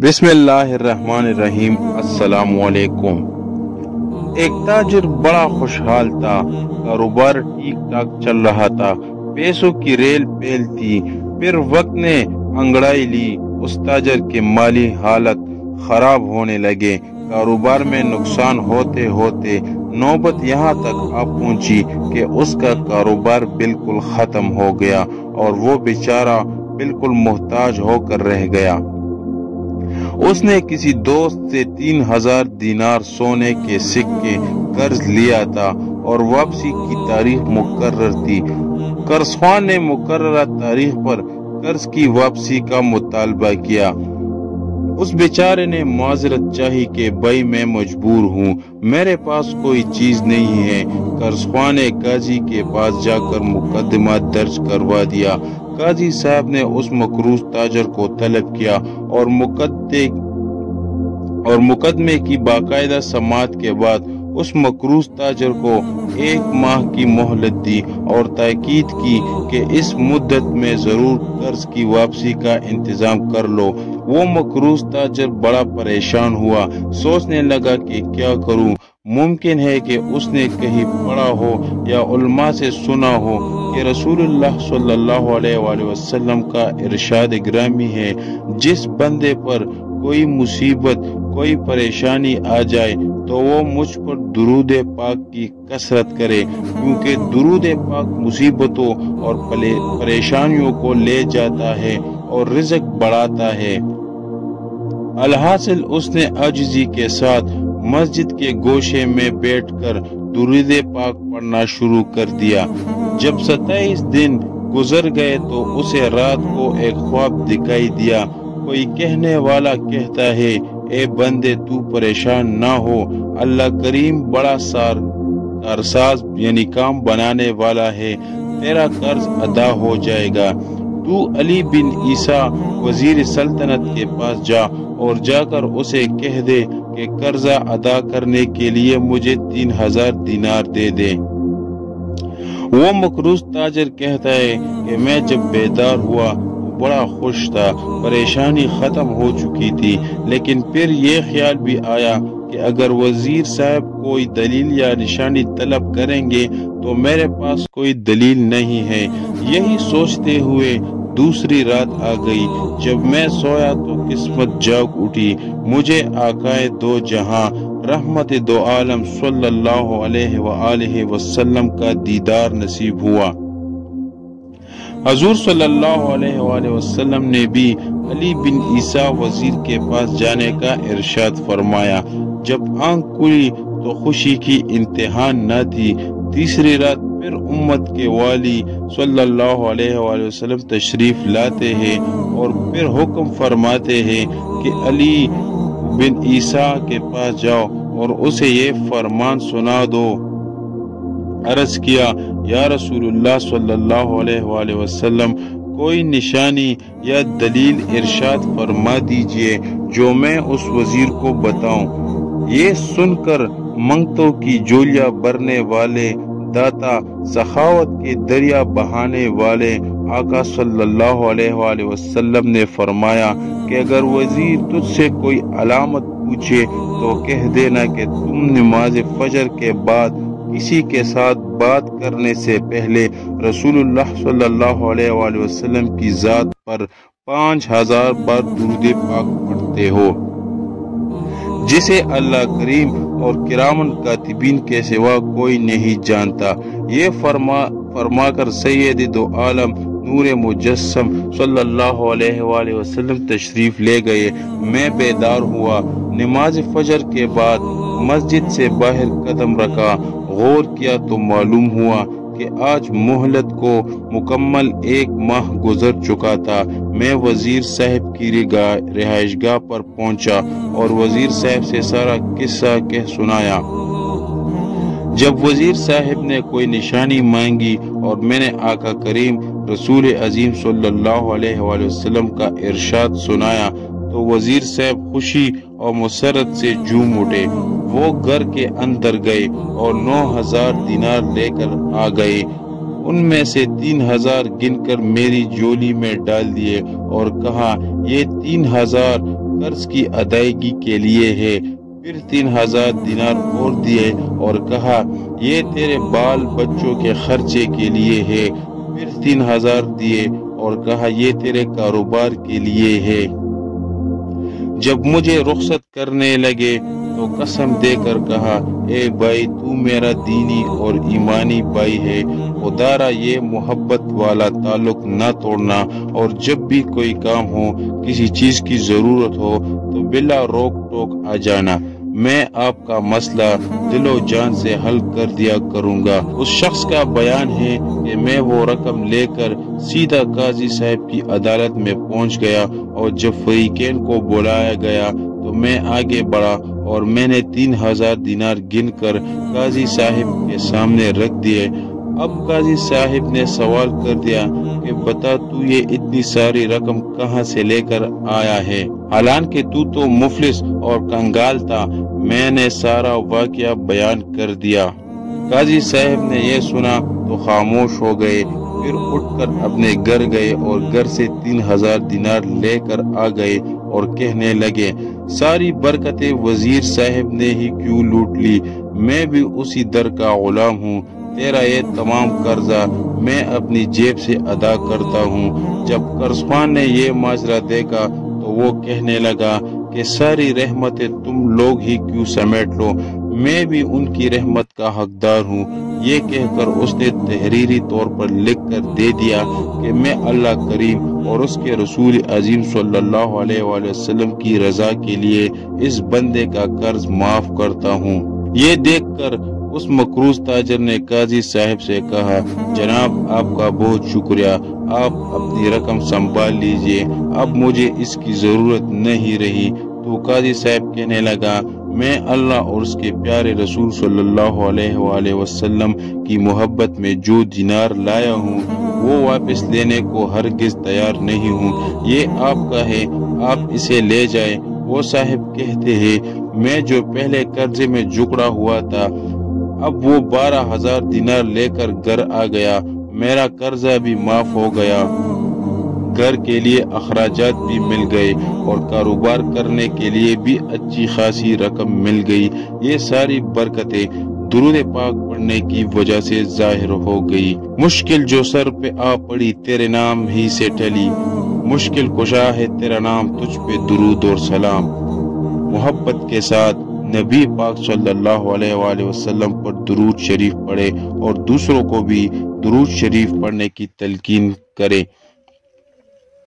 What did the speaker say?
बिस्मिल्लाहिर्रहमानिर्रहीम। अस्सलाम वालेकुम। एक ताजिर बड़ा खुशहाल था। कारोबार ठीक ठाक चल रहा था। पैसों की रेल पेल थी। फिर वक्त ने अंगड़ाई ली। उस ताजिर की माली हालत खराब होने लगे। कारोबार में नुकसान होते होते नौबत यहाँ तक आ पहुंची कि उसका कारोबार बिल्कुल खत्म हो गया और वो बेचारा बिल्कुल मोहताज होकर रह गया। उसने किसी दोस्त से 3000 दीनार सोने के सिक्के कर्ज लिया था और वापसी की तारीख मुकर्रर थी। कर्जख्वां ने मुकर्रर तारीख पर कर्ज की वापसी का मुतालबा किया। उस बेचारे ने माजरत चाही कि भाई मैं मजबूर हूँ, मेरे पास कोई चीज नहीं है। कर्जख्वां ने काजी के पास जाकर मुकदमा दर्ज करवा दिया। काजी साहब ने उस मकरूज ताजर को तलब किया और मुकदमे की बाकायदा समाअत के बाद उस मकरूज ताजर को 1 माह की मोहलत दी और ताकीद की कि इस मुद्दत में जरूर कर्ज की वापसी का इंतजाम कर लो। वो मकरूज ताजर बड़ा परेशान हुआ, सोचने लगा कि क्या करूं। मुमकिन है कि उसने कहीं पढ़ा हो या उलमा से सुना हो कि रसूलुल्लाह सल्लल्लाहु अलैहि वसल्लम का इरशाद ग्रामी है, जिस बंदे पर कोई मुसीबत कोई परेशानी आ जाए तो वो मुझ पर दुरूद पाक की कसरत करे, क्योंकि दुरूद पाक मुसीबतों और परेशानियों को ले जाता है और रिज़्क बढ़ाता है। अलहासिल उसने आजिज़ी के साथ मस्जिद के गोशे में बैठकर दुरूद पाक पढ़ना शुरू कर दिया। जब 27 दिन गुजर गए तो उसे रात को एक ख्वाब दिखाई दिया। कोई कहने वाला कहता है, ए बंदे तू परेशान ना हो, अल्लाह करीम बड़ा कारसाज यानी काम बनाने वाला है, तेरा कर्ज अदा हो जाएगा। तू अली बिन ईसा वजीर सल्तनत के पास जा और जाकर उसे कह दे कि कर्जा अदा करने के लिए मुझे 3000 दीनार दे दे। वो मकरूज ताजर कहता है कि मैं जब बेदार हुआ बड़ा खुश था, परेशानी खत्म हो चुकी थी, लेकिन फिर ये ख्याल भी आया कि अगर वजीर साहब कोई दलील या निशानी तलब करेंगे तो मेरे पास कोई दलील नहीं है। यही सोचते हुए दूसरी रात आ गई। जब मैं सोया तो किस्मत जाग उठी। मुझे आकाए दो जहां रहमत दो आलम सल्लल्लाहु अलैहि वसल्लम का दीदार नसीब हुआ। हजूर सल्लल्लाहु अलैहि वसल्लम ने भी अली बिन ईसा वजीर के पास जाने का इरशाद फरमाया। जब आंख खुली तो खुशी की इंतहा न थी। तीसरी रात फिर उम्मत के वाली सल्लल्लाहु अलैहि वसल्लम तशरीफ लाते हैं और फिर हुक्म फरमाते हैं कि अली बिन ईसा के पास जाओ और उसे ये फरमान सुना दो। अर्ज किया, या रसूलुल्लाह सल्लल्लाहु अलैहि वसल्लम, कोई निशानी या दलील इरशाद फरमा दीजिए जो मैं उस वजीर को बताऊं। ये सुनकर मंगतों की जोलियां भरने वाले दाता, सखावत के दरिया बहाने वाले आका सल्लल्लाहु अलैहि वसल्लम ने फरमाया कि अगर वजीर तुझसे कोई अलामत पूछे तो कह देना कि तुम नमाज फजर के बाद किसी के साथ बात करने से पहले रसूलुल्लाह सल्लल्लाहु अलैहि वसल्लम की जात पर 5000 बार दुरूद पाक पढ़ते हो, जिसे अल्लाह करीम और किरामन कातिबीन के सिवा कोई नहीं जानता। ये फरमाकर सैयद दो आलम नूर मुजस्सम सल्लल्लाहु अलैहि वसल्लम तशरीफ ले गए। मैं बेदार हुआ। नमाज फजर के बाद मस्जिद से बाहर कदम रखा। गौर किया तो मालूम हुआ कि आज मोहलत को मुकम्मल 1 माह गुजर चुका था। मैं वजीर साहब की रिहाइशगाह पर पहुंचा और वजीर साहब से सारा किस्सा कह सुनाया। जब वजीर साहब ने कोई निशानी मांगी और मैंने आका करीम रसूल अजीम सल्लल्लाहु अलैहि वसल्लम का इरशाद सुनाया तो वजीर साहब खुशी और मुसरत से झूम उठे। वो घर के अंदर गए और 9000 दीनार लेकर आ गए। उनमें से 3000 गिनकर मेरी झोली में डाल दिए और कहा, ये 3000 قرض کی ادائیگی کے لیے ہے۔ پھر 3000 دینار اور دیے اور کہا یہ تیرے بال بچوں کے خرچے کے لیے ہے۔ پھر 3000 دیے اور کہا یہ تیرے کاروبار کے لیے ہے۔ جب مجھے رخصت کرنے لگے تو قسم دے کر کہا اے بھائی تو میرا دینی اور ایمانی بھائی ہے، خدارا یہ محبت والا تعلق نہ توڑنا، اور جب بھی کوئی کام ہو، کسی چیز کی ضرورت ہو تو بلا روک ٹوک آ جانا، میں آپ کا مسئلہ دل و جان سے حل کر دیا کروں گا۔ اس شخص کا بیان ہے کہ میں وہ رقم لے کر سیدھا قاضی صاحب کی عدالت میں پہنچ گیا، اور جب فریقین کو بلایا گیا تو میں آگے بڑھا اور میں نے 3000 دینار گن کر قاضی صاحب کے سامنے رکھ دیے۔ اب قاضی صاحب نے سوال کر دیا کہ بتا تو یہ اتنی ساری رقم کہاں سے لے کر آیا ہے، حالانکہ تو مفلس اور کنگال تھا۔ میں نے سارا واقعہ بیان کر دیا۔ قاضی صاحب نے یہ سنا تو خاموش ہو گئے، پھر اٹھ کر اپنے گھر گئے اور گھر سے 3000 دینار لے کر آ گئے اور کہنے لگے ساری برکتیں وزیر صاحب نے ہی کیوں لوٹ لی، میں بھی اسی در کا غلام ہوں، تیرا یہ تمام قرضہ میں اپنی جیب سے ادا کرتا ہوں۔ جب قرضخوان نے یہ ماجرا دیکھا تو وہ کہنے لگا کہ ساری رحمتیں تم لوگ ہی کیوں سمیٹ لو، میں بھی ان کی رحمت کا حقدار ہوں۔ یہ کہہ کر اس نے تحریری طور پر لکھ کر دے دیا کہ میں اللہ کریم اور اس کے رسول عظیم صلی اللہ علیہ وآلہ وسلم کی رضا کے لیے اس بندے کا قرض معاف کرتا ہوں۔ یہ دیکھ کر اس مقروض تاجر نے قاضی صاحب سے کہا جناب آپ کا بہت شکریہ، آپ اپنی رقم سنبھال لیجئے، اب مجھے اس کی ضرورت نہیں رہی۔ تو قاضی صاحب کہنے لگا میں اللہ اور اس کے پیارے رسول صلی اللہ علیہ وآلہ وسلم کی محبت میں جو دینار لایا ہوں وہ واپس لینے کو ہرگز تیار نہیں ہوں، یہ آپ کا ہے، آپ اسے لے جائیں۔ وہ صاحب کہتے ہیں میں جو پہلے قرضے میں جکڑا ہوا تھا اب وہ 12000 دینار لے کر گھر آ گیا، میرا قرضہ بھی معاف ہو گیا، گھر کے لیے اخراجات بھی مل گئے اور کاروبار کرنے کے لیے بھی اچھی خاصی رقم مل گئی۔ یہ ساری برکتیں درود پاک پڑھنے کی وجہ سے ظاہر ہو گئی۔ مشکل جو سر پہ آ پڑی تیرے نام ہی سے ٹلی، مشکل کشا ہے تیرا نام، تجھ پہ درود اور سلام۔ محبت کے ساتھ نبی پاک صلی اللہ علیہ وآلہ وسلم پر درود شریف پڑھے اور دوسروں کو بھی درود شریف پڑھنے کی تلقین کرے۔